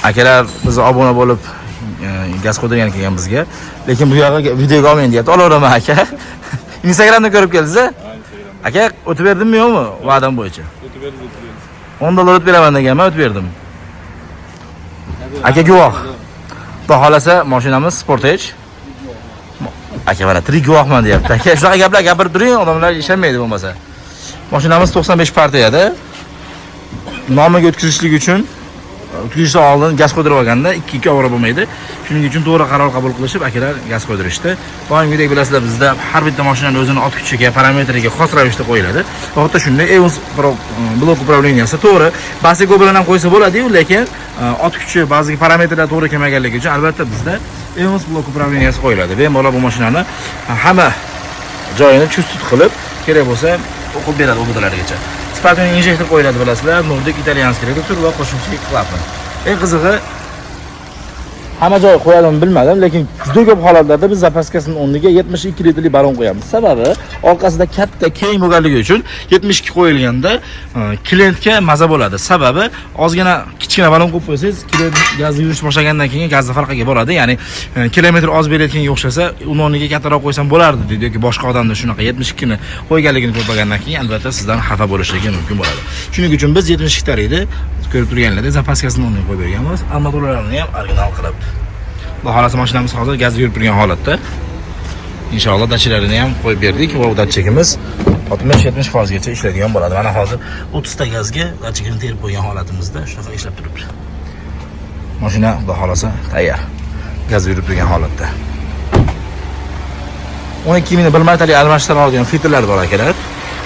akalar bizni obuna bo'lib gaz qo'ydirgan ekan bizga. Lekin bu yoqqa videoga olmayman deyapti. Olaveraman aka. Instagramda ko'rib keldingiz-a? Aka, o'tib berdimmi yo'qmi va'dam bo'yicha? O'tib berdik. $10 o'tib beraman deganman, o'tib berdim. Aka guvoh. Xudo xolasa mashinamiz Sportage. Aka mana tirik guvohman deyapti. Aka, shunaqa gaplar gapirib turing, odamlar ishonmaydi bo'lmasa. Mashinamiz 95 partiyada. Nomiga o'tkazishlik uchun o'tkazishdan oldin gaz qo'ydirib olganda 2 ovora bo'lmaydi. Shuning uchun to'g'ri qaror qabul qilishib, akalar gaz qo'ydirishdi. Doimgidek bilasizlar, bizda har bitta mashinaning o'zini ot kuchiga, parametriga xos ravishda qo'yiladi. To'g'ri shunday Evans blok upravleniyasi to'g'ri, Basigo bilan ham qo'ysa bo'ladi-yu, lekin ot kuchi, ba'zi parametrlar to'g'ri kelmaganligi uchun albatta bizda Evans blok upravleniyasi qo'yiladi. Bemalol bu mashinani hamma joyini chust qilib, kerak bo'lsa o'qib beradi o'g'illargacha. Spatin injektor qo'yiladi bilasizlar, Nordic italyanskiy reduktor va qo'shimcha klapan. Eng qizig'i hamma joy qo'yadimi bilmadim, lekin juda ko'p holatlarda biz zapaskasining o'rniga 72 litrli balon qo'yamiz. Sababi orqasida katta keng bo'lganligi uchun 72 qo'yilganda klientga maza bo'ladi. Sababi ozgina kichkina balon qo'yib qo'ysangiz, klient gazni yurish boshlagandan keyin gazni farqiga boradi. Ya'ni kilometr oz berayotganga o'xshasa, uni o'rniga kattaroq qo'ysam bo'lardi deydi yoki boshqa odamda shunaqa 72 ni qo'yganligini ko'rgandan keyin albatta sizdan xafa bo'lishligi mumkin bo'ladi. Shuning uchun biz 72 tariyda ko'rib turganlarda zapaskasini o'rniga qo'yib berganmiz. Armaturalarini ham original qilib. Xudo xolasa mashinamiz hozir gaz yurib turgan holatda. Inshaalloh datchiklarini ham qo'yib berdik va datchigimiz 60-70% gacha ishlaydigan bo'ladi. Mana hozir 30 ta gazga datchigini terib qo'ygan holatimizda shunaqa ishlab turibdi. Mashina xudo xolasa tayyor. Gaz yurib turgan holatda. 12 ming bir martalik almashtirib oladigan filtrlar bor akalar.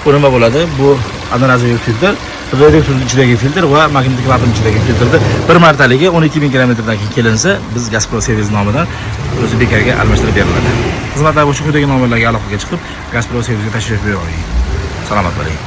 Bu nima bo'ladi? Bu adanaziy filtr, reduktorning ichidagi filtr va magnetik klapan ichidagi filtrni bir martaligi 12 ming kilometrdan keyin kelinsa, biz Gazpro servis nomidan o'zi bekarga almashtirib beriladi. Xizmatlar bo'yicha quyidagi nomerlarga aloqaga chiqib, Gazpro servisga tashrif buyuring. Salomat bo'ling.